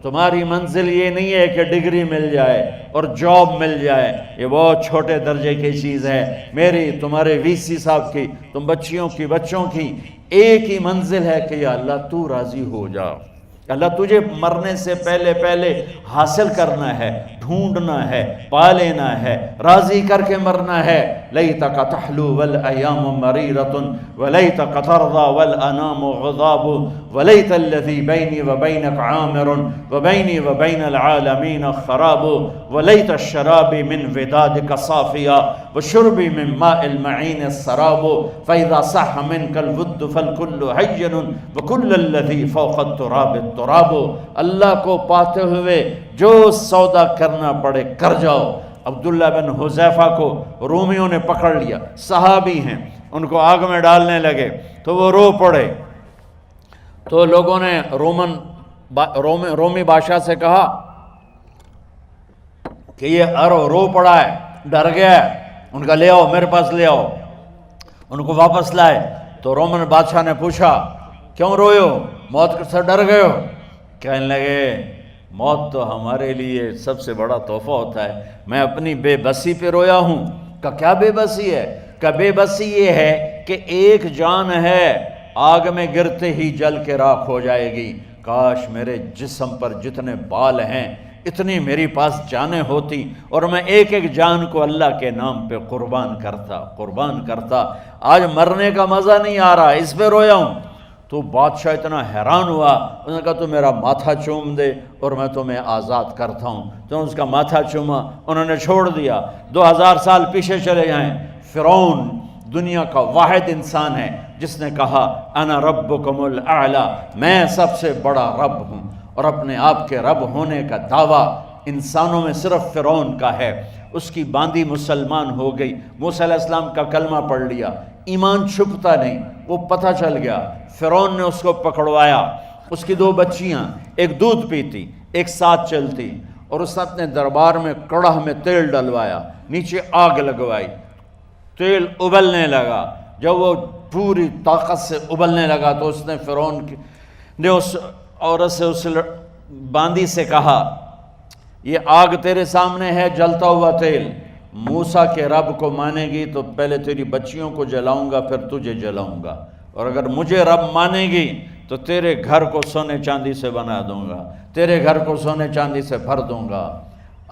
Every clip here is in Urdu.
تمہاری منزل یہ نہیں ہے کہ ڈگری مل جائے اور جاب مل جائے، یہ بہت چھوٹے درجے کی چیز ہے۔ میری، تمہارے وی سی صاحب کی، تم بچوں کی ایک ہی منزل ہے کہ یا اللہ تو راضی ہو جا۔ اللہ تجھے مرنے سے پہلے حاصل کرنا ہے، ڈھونڈنا ہے، پا لینا ہے، راضی کر کے مرنا ہے۔ لیتک تحلو والایام مریرۃ ولیتک ترضی والانام غضاب ولیت الذی بینی وبینک عامر وبینی وبین العالمین خراب ولیت الشراب من ودادک صافیا وشربی من ماء المعین السراب فاذا صح منک الود فالکل حین وکل الذی فوق التراب التراب۔ اللہ کو پاتے ہوئے جو سودا کرنا پڑے کر جاؤ۔ عبداللہ بن حذیفہ کو رومیوں نے پکڑ لیا، صحابی ہیں، ان کو آگ میں ڈالنے لگے تو وہ رو پڑے، تو لوگوں نے رومی بادشاہ سے کہا کہ یہ رو پڑا ہے، ڈر گیا ہے، ان کا لے آؤ، میرے پاس لے آؤ۔ ان کو واپس لائے تو رومن بادشاہ نے پوچھا کیوں روئے ہو، موت سے ڈر گئے ہو؟ کہنے لگے موت تو ہمارے لیے سب سے بڑا تحفہ ہوتا ہے، میں اپنی بے بسی پہ رویا ہوں۔ کہ کیا بے بسی ہے؟ کہ بے بسی یہ ہے کہ ایک جان ہے آگ میں گرتے ہی جل کے راکھ ہو جائے گی، کاش میرے جسم پر جتنے بال ہیں اتنی میری پاس جانیں ہوتی اور میں ایک ایک جان کو اللہ کے نام پہ قربان کرتا۔ آج مرنے کا مزہ نہیں آ رہا، اس پہ رویا ہوں۔ تو بادشاہ اتنا حیران ہوا، انہوں نے کہا تو میرا ماتھا چوم دے اور میں تمہیں آزاد کرتا ہوں۔ تو اس کا ماتھا چوما، انہوں نے چھوڑ دیا۔ 2000 سال پیچھے چلے جائیں، فرعون دنیا کا واحد انسان ہے جس نے کہا انا ربکم الاعلی، میں سب سے بڑا رب ہوں، اور اپنے آپ کے رب ہونے کا دعویٰ انسانوں میں صرف فرعون کا ہے۔ اس کی باندی مسلمان ہو گئی، موسیٰ علیہ السلام کا کلمہ پڑھ لیا، ایمان چھپتا نہیں، وہ پتہ چل گیا۔ فرعون نے اس کو پکڑوایا، اس کی 2 بچیاں، ایک دودھ پیتی ایک ساتھ چلتی، اور اس نے اپنے دربار میں کڑاہ میں تیل ڈلوایا، نیچے آگ لگوائی، تیل ابلنے لگا۔ جب وہ پوری طاقت سے ابلنے لگا تو اس نے فرعون نے اس عورت سے، اس باندی سے کہا یہ آگ تیرے سامنے ہے، جلتا ہوا تیل، موسیٰ کے رب کو مانے گی تو پہلے تیری بچیوں کو جلاؤں گا پھر تجھے جلاؤں گا، اور اگر مجھے رب مانے گی تو تیرے گھر کو سونے چاندی سے بنا دوں گا، تیرے گھر کو سونے چاندی سے بھر دوں گا۔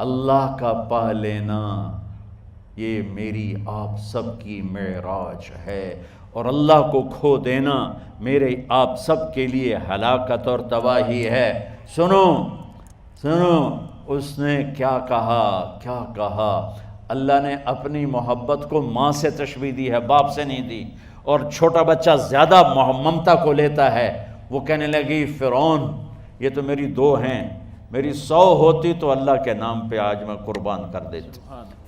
اللہ کا پا لینا یہ میری آپ سب کی معراج ہے، اور اللہ کو کھو دینا میرے آپ سب کے لیے ہلاکت اور تباہی ہے۔ سنو اس نے کیا کہا؟ اللہ نے اپنی محبت کو ماں سے تشبیہ دی ہے، باپ سے نہیں دی، اور چھوٹا بچہ زیادہ ممتا کو لیتا ہے۔ وہ کہنے لگی فرعون یہ تو میری 2 ہیں، میری 100 ہوتی تو اللہ کے نام پہ آج میں قربان کر دیتی۔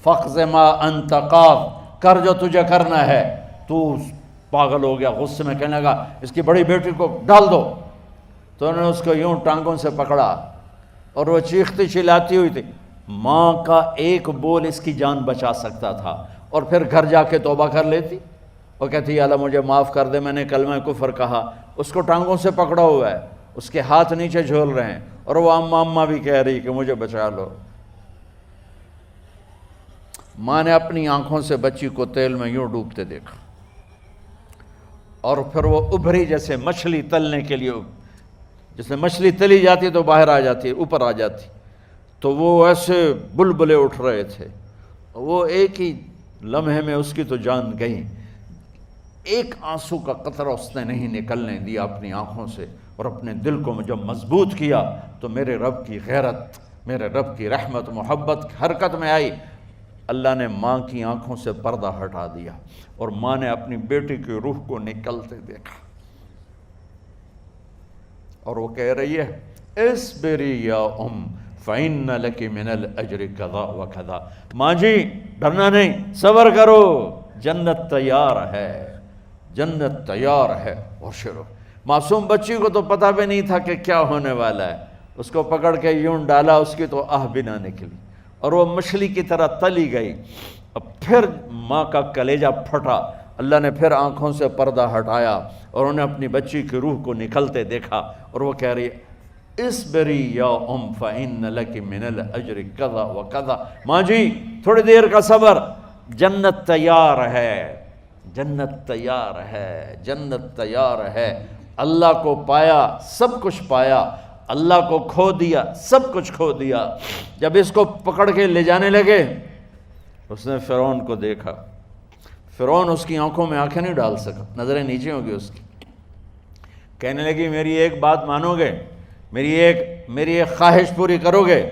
فَقْضِ مَا أَنْتَ قَاضٍ، کر جو تجھے کرنا ہے۔ تو پاگل ہو گیا، غصے میں کہنے لگا اس کی بڑی بیٹی کو ڈال دو۔ تو انہوں نے اس کو یوں ٹانگوں سے پکڑا اور وہ چیختی چلاتی ہوئی تھی۔ ماں کا ایک بول اس کی جان بچا سکتا تھا، اور پھر گھر جا کے توبہ کر لیتی اور کہتی اللہ مجھے معاف کر دے، میں نے کلمہ کفر کہا۔ اس کو ٹانگوں سے پکڑا ہوا ہے، اس کے ہاتھ نیچے جھول رہے ہیں، اور وہ اماں بھی کہہ رہی کہ مجھے بچا لو۔ ماں نے اپنی آنکھوں سے بچی کو تیل میں یوں ڈوبتے دیکھا، اور پھر وہ ابھری جیسے مچھلی تلنے کے لیے، جیسے مچھلی تلی جاتی تو باہر آ جاتی، اوپر آ جاتی، تو وہ ایسے بلبلے اٹھ رہے تھے۔ وہ ایک ہی لمحے میں اس کی تو جان گئی، ایک آنسو کا قطرہ اس نے نہیں نکلنے دیا اپنی آنکھوں سے، اور اپنے دل کو جب مضبوط کیا تو میرے رب کی غیرت، میرے رب کی رحمت محبت حرکت میں آئی۔ اللہ نے ماں کی آنکھوں سے پردہ ہٹا دیا، اور ماں نے اپنی بیٹی کی روح کو نکلتے دیکھا، اور وہ کہہ رہی ہے اصبری یا فإن لک من الأجر کذا و کذا۔ ماں جی ڈرنا نہیں، صبر کرو، جنت تیار ہے، جنت تیار ہے۔ اور شروع معصوم بچی کو تو پتہ بھی نہیں تھا کہ کیا ہونے والا ہے، اس کو پکڑ کے یوں ڈالا، اس کی تو آہ بھی نہ نکلی، اور وہ مچھلی کی طرح تلی گئی۔ اب پھر ماں کا کلیجہ پھٹا، اللہ نے پھر آنکھوں سے پردہ ہٹایا، اور انہیں اپنی بچی کی روح کو نکلتے دیکھا، اور وہ کہہ رہی اسبری یا فإن لک من الاجر کذا و کذا، ماں جی تھوڑی دیر کا صبر، جنت تیار ہے، جنت تیار ہے، جنت تیار ہے۔ اللہ کو پایا سب کچھ پایا، اللہ کو کھو دیا سب کچھ کھو دیا۔ جب اس کو پکڑ کے لے جانے لگے، اس نے فرعون کو دیکھا، فرعون اس کی آنکھوں میں آنکھیں نہیں ڈال سکا، نظریں نیچے ہوں گی اس کی۔ کہنے لگی میری ایک بات مانو گے، میری ایک خواہش پوری کرو گے؟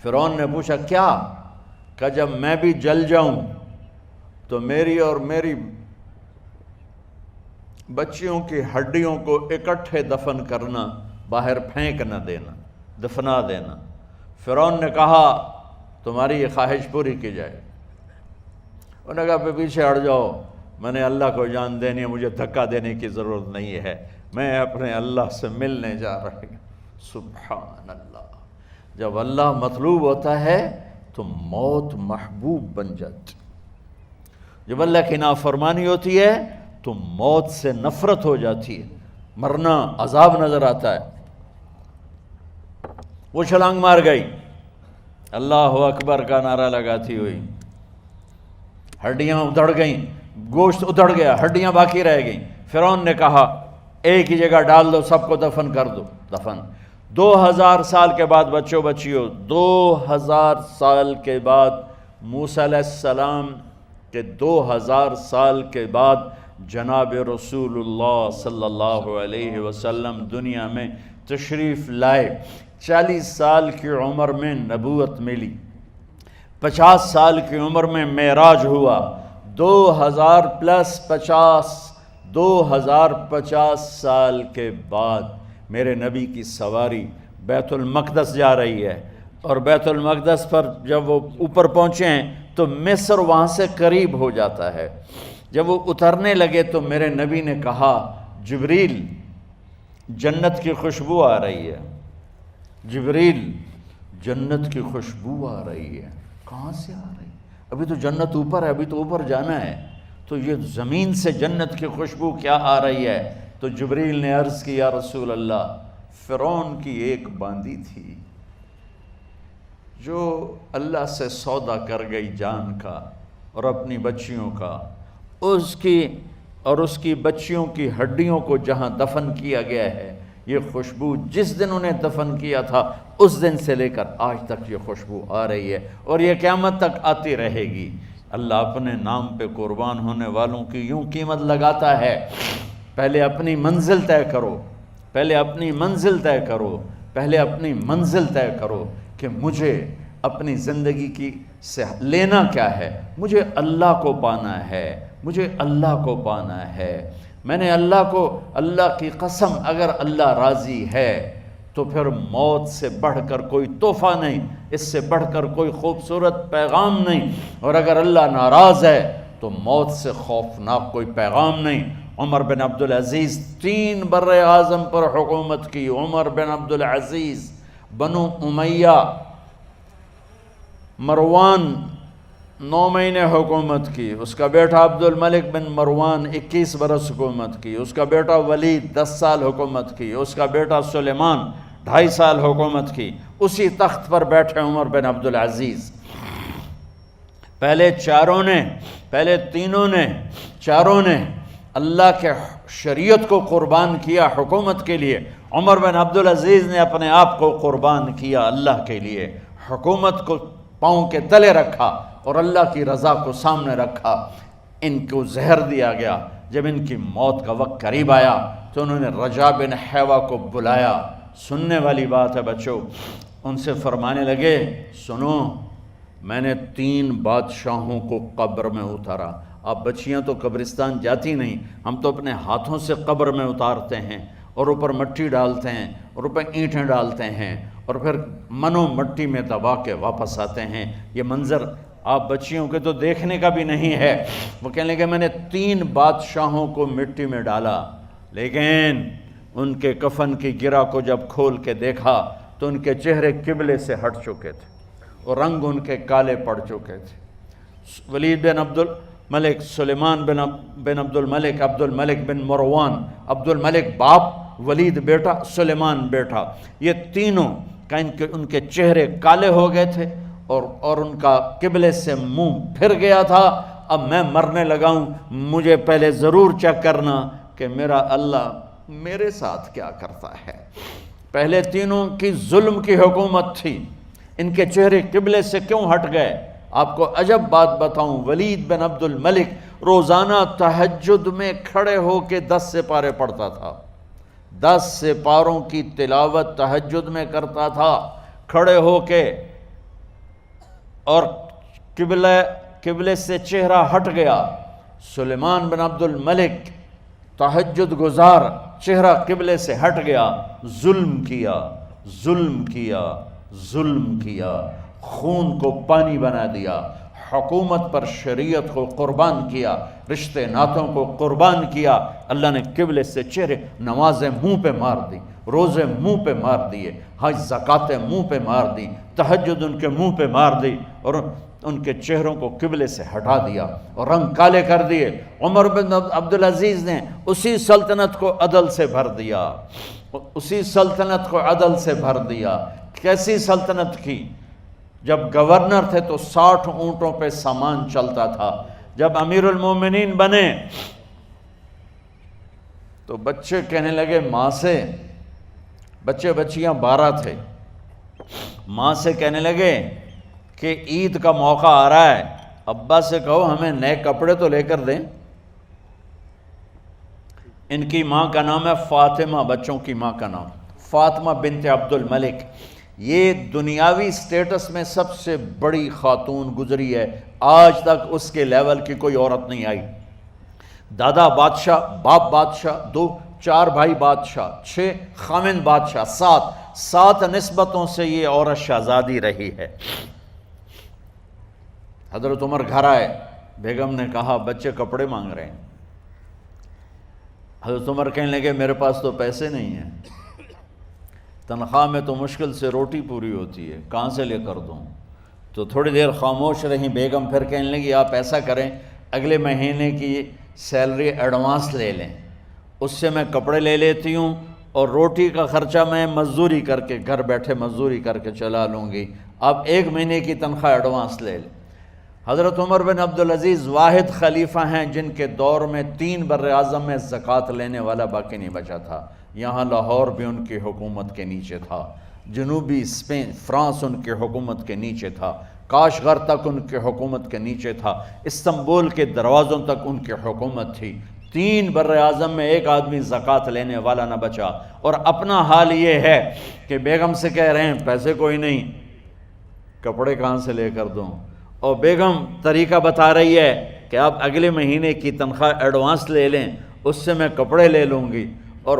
فرعون نے پوچھا کیا؟ کہ جب میں بھی جل جاؤں تو میری اور میری بچیوں کی ہڈیوں کو اکٹھے دفن کرنا، باہر پھینک نہ دینا، دفنا دینا۔ فرعون نے کہا تمہاری یہ خواہش پوری کی جائے۔ انہوں نے کہا پیچھے ہٹ جاؤ، میں نے اللہ کو جان دینی ہے، مجھے دھکا دینے کی ضرورت نہیں ہے، میں اپنے اللہ سے ملنے جا رہا ہوں۔ سبحان اللہ، جب اللہ مطلوب ہوتا ہے تو موت محبوب بن جاتی، جب اللہ کی نافرمانی ہوتی ہے تو موت سے نفرت ہو جاتی ہے، مرنا عذاب نظر آتا ہے۔ وہ چھلانگ مار گئی، اللہ اکبر کا نعرہ لگاتی ہوئی، ہڈیاں ادھڑ گئیں، گوشت ادھڑ گیا، ہڈیاں باقی رہ گئیں۔ فرعون نے کہا ایک ہی جگہ ڈال دو، سب کو دفن کر دو۔ دفن 2000 سال کے بعد، بچوں بچیوں 2000 سال کے بعد، موسیٰ علیہ السلام کے 2000 سال کے بعد جناب رسول اللہ صلی اللہ علیہ وسلم دنیا میں تشریف لائے۔ 40 سال کی عمر میں نبوت ملی، 50 سال کی عمر میں معراج ہوا، 2050 سال کے بعد میرے نبی کی سواری بیت المقدس جا رہی ہے، اور بیت المقدس پر جب وہ اوپر پہنچے ہیں تو مصر وہاں سے قریب ہو جاتا ہے۔ جب وہ اترنے لگے تو میرے نبی نے کہا جبریل جنت کی خوشبو آ رہی ہے، جبریل جنت کی خوشبو آ رہی ہے۔ کہاں سے آ رہی ہے؟ ابھی تو جنت اوپر ہے، ابھی تو اوپر جانا ہے، تو یہ زمین سے جنت کی خوشبو کیا آ رہی ہے؟ تو جبریل نے عرض کی یا رسول اللہ، فرعون کی ایک باندی تھی جو اللہ سے سودا کر گئی جان کا اور اپنی بچیوں کا، اس کی بچیوں کی ہڈیوں کو جہاں دفن کیا گیا ہے، یہ خوشبو جس دن انہیں دفن کیا تھا اس دن سے لے کر آج تک یہ خوشبو آ رہی ہے، اور یہ قیامت تک آتی رہے گی۔ اللہ اپنے نام پہ قربان ہونے والوں کی یوں قیمت لگاتا ہے، پہلے اپنی منزل طے کرو، پہلے اپنی منزل طے کرو، پہلے اپنی منزل طے کرو کہ مجھے اپنی زندگی کی سے لینا کیا ہے۔ مجھے اللہ کو پانا ہے، مجھے اللہ کو پانا ہے۔ میں نے اللہ کی قسم، اگر اللہ راضی ہے تو پھر موت سے بڑھ کر کوئی تحفہ نہیں، اس سے بڑھ کر کوئی خوبصورت پیغام نہیں، اور اگر اللہ ناراض ہے تو موت سے خوفناک کوئی پیغام نہیں۔ عمر بن عبدالعزیز 3 بر اعظم پر حکومت کی، عمر بن عبدالعزیز، بنو امیہ، مروان 9 مہینے حکومت کی، اس کا بیٹا عبد الملک بن مروان 21 برس حکومت کی، اس کا بیٹا ولید 10 سال حکومت کی، اس کا بیٹا سلیمان 2.5 سال حکومت کی۔ اسی تخت پر بیٹھے عمر بن عبدالعزیز۔ پہلے چاروں نے اللہ کے شریعت کو قربان کیا حکومت کے لیے۔ عمر بن عبدالعزیز نے اپنے آپ کو قربان کیا اللہ کے لیے، حکومت کو پاؤں کے تلے رکھا اور اللہ کی رضا کو سامنے رکھا۔ ان کو زہر دیا گیا۔ جب ان کی موت کا وقت قریب آیا تو انہوں نے رجا بن حیوہ کو بلایا۔ سننے والی بات ہے بچوں، ان سے فرمانے لگے سنو، میں نے 3 بادشاہوں کو قبر میں اتارا۔ اب بچیاں تو قبرستان جاتی نہیں، ہم تو اپنے ہاتھوں سے قبر میں اتارتے ہیں، اور اوپر مٹی ڈالتے ہیں، اور اوپر اینٹیں ڈالتے ہیں، اور پھر منو مٹی میں دبا کے واپس آتے ہیں۔ یہ منظر آپ بچیوں کے تو دیکھنے کا بھی نہیں ہے۔ وہ کہنے لگے میں نے 3 بادشاہوں کو مٹی میں ڈالا، لیکن ان کے کفن کی گرہ کو جب کھول کے دیکھا تو ان کے چہرے قبلے سے ہٹ چکے تھے اور رنگ ان کے کالے پڑ چکے تھے۔ ولید بن عبد الملک، سلیمان بن عبد الملک، عبد الملک بن مروان، عبد الملک باپ، ولید بیٹا، سلیمان بیٹا، یہ تینوں کا ان کے چہرے کالے ہو گئے تھے اور ان کا قبلے سے منہ پھر گیا تھا۔ اب میں مرنے لگا ہوں، مجھے پہلے ضرور چیک کرنا کہ میرا اللہ میرے ساتھ کیا کرتا ہے۔ پہلے تینوں کی ظلم کی حکومت تھی، ان کے چہرے قبلے سے کیوں ہٹ گئے؟ آپ کو عجب بات بتاؤں، ولید بن عبد الملک روزانہ تہجد میں کھڑے ہو کے 10 سپارے پڑھتا تھا، 10 سپاروں کی تلاوت تہجد میں کرتا تھا کھڑے ہو کے، اور قبلے سے چہرہ ہٹ گیا۔ سلیمان بن عبد الملک تہجد گزار، چہرہ قبلے سے ہٹ گیا، ظلم کیا، ظلم کیا، ظلم کیا، خون کو پانی بنا دیا، حکومت پر شریعت کو قربان کیا، رشتے ناتوں کو قربان کیا۔ اللہ نے قبلے سے چہرے، نمازیں منہ پہ مار دی، روزے منہ پہ مار دیے، حج زکاتیں منہ پہ مار دی، تہجد ان کے منہ پہ مار دی، اور ان کے چہروں کو قبلے سے ہٹا دیا اور رنگ کالے کر دیے۔ عمر بن عبدالعزیز نے اسی سلطنت کو عدل سے بھر دیا، اسی سلطنت کو عدل سے بھر دیا۔ کیسی سلطنت کی؟ جب گورنر تھے تو 60 اونٹوں پہ سامان چلتا تھا، جب امیر المومنین بنے تو بچے کہنے لگے ماں سے، بچے بچیاں 12 تھے، ماں سے کہنے لگے کہ عید کا موقع آ رہا ہے، ابا سے کہو ہمیں نئے کپڑے تو لے کر دیں۔ ان کی ماں کا نام ہے فاطمہ، بچوں کی ماں کا نام فاطمہ بنت عبد الملک۔ یہ دنیاوی سٹیٹس میں سب سے بڑی خاتون گزری ہے، آج تک اس کے لیول کی کوئی عورت نہیں آئی۔ دادا بادشاہ، باپ بادشاہ، 4 بھائی بادشاہ، 6 خامند بادشاہ، 7 نسبتوں سے یہ عورت شہزادی رہی ہے۔ حضرت عمر گھر آئے، بیگم نے کہا بچے کپڑے مانگ رہے ہیں۔ حضرت عمر کہنے لگے میرے پاس تو پیسے نہیں ہیں، تنخواہ میں تو مشکل سے روٹی پوری ہوتی ہے، کہاں سے لے کر دوں؟ تو تھوڑی دیر خاموش رہیں بیگم، پھر کہنے لگی آپ ایسا کریں اگلے مہینے کی سیلری ایڈوانس لے لیں، اس سے میں کپڑے لے لیتی ہوں اور روٹی کا خرچہ میں مزدوری کر کے، گھر بیٹھے مزدوری کر کے چلا لوں گی، آپ 1 مہینے کی تنخواہ ایڈوانس لے لیں۔ حضرت عمر بن عبدالعزیز واحد خلیفہ ہیں جن کے دور میں 3 براعظم میں زکوٰۃ لینے والا باقی نہیں بچا تھا۔ یہاں لاہور بھی ان کی حکومت کے نیچے تھا، جنوبی اسپین فرانس ان کی حکومت کے نیچے تھا، کاشغر تک ان کی حکومت کے نیچے تھا، استنبول کے دروازوں تک ان کی حکومت تھی۔ 3 براعظم میں ایک آدمی زکوٰۃ لینے والا نہ بچا، اور اپنا حال یہ ہے کہ بیگم سے کہہ رہے ہیں پیسے کوئی نہیں، کپڑے کہاں سے لے کر دوں؟ اور بیگم طریقہ بتا رہی ہے کہ آپ اگلے مہینے کی تنخواہ ایڈوانس لے لیں، اس سے میں کپڑے لے لوں گی، اور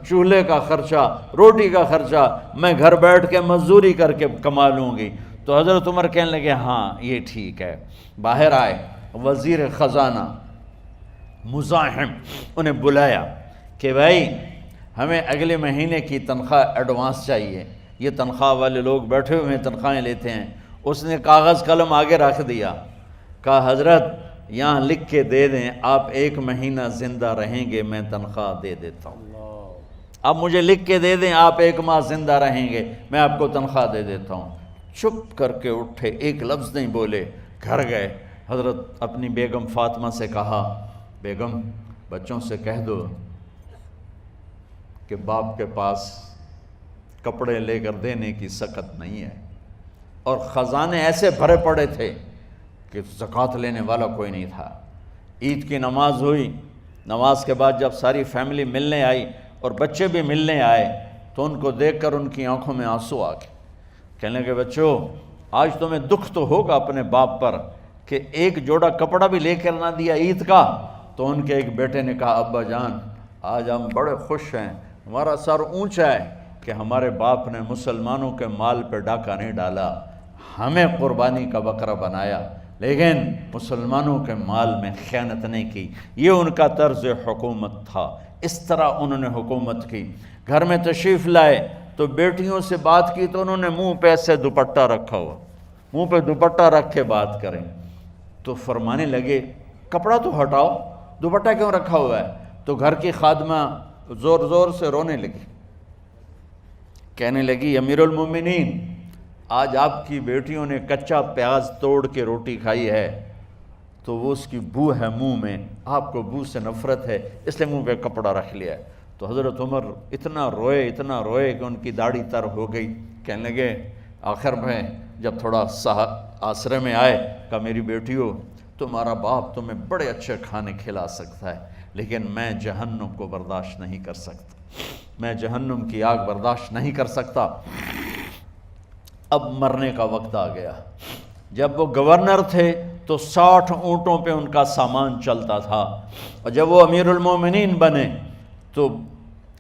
چولہے کا خرچہ، روٹی کا خرچہ میں گھر بیٹھ کے مزدوری کر کے کما لوں گی۔ تو حضرت عمر کہنے لگے ہاں یہ ٹھیک ہے۔ باہر آئے وزیر خزانہ مزاحم، انہیں بلایا کہ بھائی ہمیں اگلے مہینے کی تنخواہ ایڈوانس چاہیے، یہ تنخواہ والے لوگ بیٹھے ہوئے ہیں تنخواہیں لیتے ہیں۔ اس نے کاغذ قلم آگے رکھ دیا، کہا حضرت یہاں لکھ کے دے دیں آپ 1 مہینہ زندہ رہیں گے میں تنخواہ دے دیتا ہوں، اب مجھے لکھ کے دے دیں آپ 1 ماہ زندہ رہیں گے میں آپ کو تنخواہ دے دیتا ہوں۔ چپ کر کے اٹھے، ایک لفظ نہیں بولے، گھر گئے۔ حضرت اپنی بیگم فاطمہ سے کہا بیگم بچوں سے کہہ دو کہ باپ کے پاس کپڑے لے کر دینے کی سکت نہیں ہے، اور خزانے ایسے بھرے پڑے تھے کہ زکوٰۃ لینے والا کوئی نہیں تھا۔ عید کی نماز ہوئی، نماز کے بعد جب ساری فیملی ملنے آئی اور بچے بھی ملنے آئے تو ان کو دیکھ کر ان کی آنکھوں میں آنسو آ گئے۔ کہنے لگے بچوں آج تمہیں دکھ تو ہوگا اپنے باپ پر کہ ایک جوڑا کپڑا بھی لے کر نہ دیا عید کا۔ تو ان کے ایک بیٹے نے کہا ابا جان آج ہم بڑے خوش ہیں، ہمارا سر اونچا ہے کہ ہمارے باپ نے مسلمانوں کے مال پہ ڈاکہ نہیں ڈالا، ہمیں قربانی کا بکرا بنایا، لیکن مسلمانوں کے مال میں خیانت نہیں کی۔ یہ ان کا طرز حکومت تھا، اس طرح انہوں نے حکومت کی۔ گھر میں تشریف لائے تو بیٹیوں سے بات کی تو انہوں نے منہ پہ سے دوپٹہ رکھا ہوا، منہ پہ دوپٹہ رکھ کے بات کریں تو فرمانے لگے کپڑا تو ہٹاؤ، دوپٹہ کیوں رکھا ہوا ہے؟ تو گھر کی خادمہ زور زور سے رونے لگی، کہنے لگی امیر المومنین، آج آپ کی بیٹیوں نے کچا پیاز توڑ کے روٹی کھائی ہے تو وہ اس کی بو ہے منہ میں، آپ کو بو سے نفرت ہے اس لیے منہ پہ کپڑا رکھ لیا ہے۔ تو حضرت عمر اتنا روئے کہ ان کی داڑھی تر ہو گئی۔ کہنے لگے آخر میں جب تھوڑا آسرے میں آئے، کہا میری بیٹیوں، تمہارا باپ تمہیں بڑے اچھے کھانے کھلا سکتا ہے لیکن میں جہنم کو برداشت نہیں کر سکتا، میں جہنم کی آگ برداشت نہیں کر سکتا۔ اب مرنے کا وقت آ گیا۔ جب وہ گورنر تھے تو 60 اونٹوں پہ ان کا سامان چلتا تھا، اور جب وہ امیر المومنین بنے تو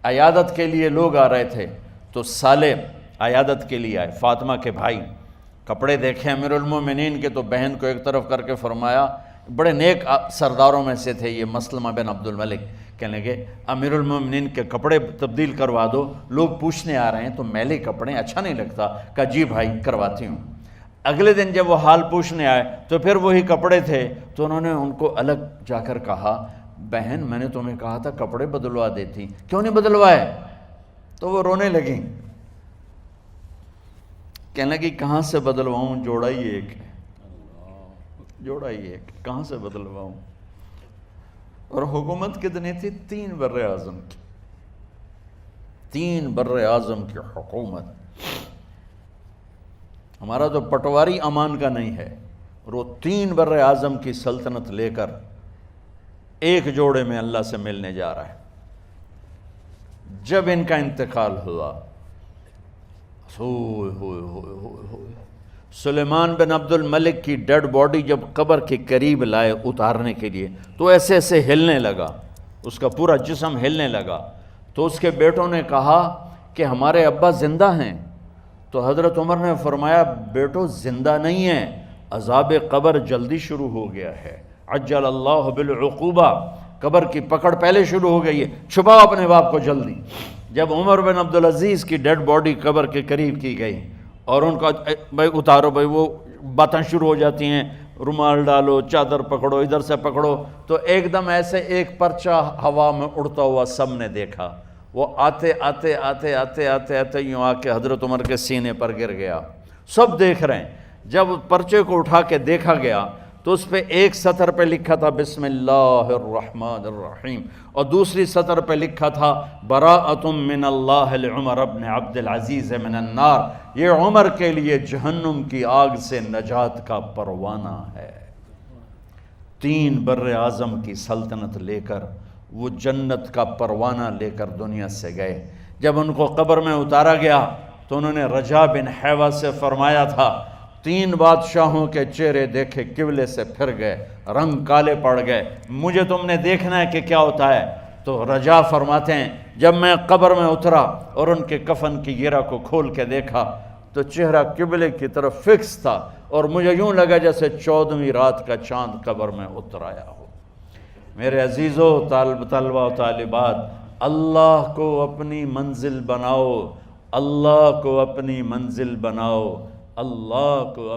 عیادت کے لیے لوگ آ رہے تھے، تو سالے عیادت کے لیے آئے، فاطمہ کے بھائی، کپڑے دیکھے امیر المومنین کے تو بہن کو ایک طرف کر کے فرمایا، بڑے نیک سرداروں میں سے تھے یہ مسلمہ بن عبد الملک، کہنے لگے امیر المومنین کے کپڑے تبدیل کروا دو، لوگ پوچھنے آ رہے ہیں تو میلے کپڑے اچھا نہیں لگتا۔ کہا جی بھائی کرواتی ہوں۔ اگلے دن جب وہ حال پوچھنے آئے تو پھر وہی کپڑے تھے، تو انہوں نے ان کو الگ جا کر کہا بہن میں نے تمہیں کہا تھا کپڑے بدلوا دیتی، کیوں نہیں بدلوائے؟ تو وہ رونے لگیں، کہنے لگی کہاں سے بدلواؤں، جوڑا ہی ایک ہے، جوڑا ہی ایک، کہاں سے بدلواؤں؟ اور حکومت کتنی تھی؟ 3 بر اعظم کی، 3 بر اعظم کی حکومت۔ ہمارا تو پٹواری امان کا نہیں ہے، اور وہ 3 بر اعظم کی سلطنت لے کر ایک جوڑے میں اللہ سے ملنے جا رہا ہے۔ جب ان کا انتقال ہوا، سلیمان بن عبد الملک کی ڈیڈ باڈی جب قبر کے قریب لائے اتارنے کے لیے تو ایسے ایسے ہلنے لگا، اس کا پورا جسم ہلنے لگا۔ تو اس کے بیٹوں نے کہا کہ ہمارے ابا زندہ ہیں، تو حضرت عمر نے فرمایا بیٹو زندہ نہیں ہیں، عذاب قبر جلدی شروع ہو گیا ہے، عجل اللہ بالعقوبہ، قبر کی پکڑ پہلے شروع ہو گئی ہے، چھپاؤ اپنے باپ کو جلدی۔ جب عمر بن عبدالعزیز کی ڈیڈ باڈی قبر کے قریب کی گئی اور ان کا بھائی اتارو، بھائی وہ باتیں شروع ہو جاتی ہیں، رومال ڈالو، چادر پکڑو، ادھر سے پکڑو، تو ایک دم ایسے ایک پرچہ ہوا میں اڑتا ہوا سب نے دیکھا، وہ آتے آتے آتے آتے آتے آتے یوں آ کے حضرت عمر کے سینے پر گر گیا۔ سب دیکھ رہے ہیں۔ جب پرچے کو اٹھا کے دیکھا گیا تو اس پہ ایک سطر پہ لکھا تھا بسم اللہ الرحمن الرحیم، اور دوسری سطر پہ لکھا تھا براءۃ من اللہ لعمر بن عبد العزیز من النار، یہ عمر کے لیے جہنم کی آگ سے نجات کا پروانہ ہے۔ 3 بر اعظم کی سلطنت لے کر وہ جنت کا پروانہ لے کر دنیا سے گئے۔ جب ان کو قبر میں اتارا گیا تو انہوں نے رجا بن حیوہ سے فرمایا تھا 3 بادشاہوں کے چہرے دیکھے قبلے سے پھر گئے، رنگ کالے پڑ گئے، مجھے تم نے دیکھنا ہے کہ کیا ہوتا ہے؟ تو رجا فرماتے ہیں جب میں قبر میں اترا اور ان کے کفن کی گرہ کو کھول کے دیکھا تو چہرہ قبلے کی طرف فکس تھا، اور مجھے یوں لگا جیسے 14ویں رات کا چاند قبر میں اتر آیا ہو۔ میرے عزیزو، طلبہ و طالبات، اللہ کو اپنی منزل بناؤ، اللہ کو اپنی منزل بناؤ، اللہ کو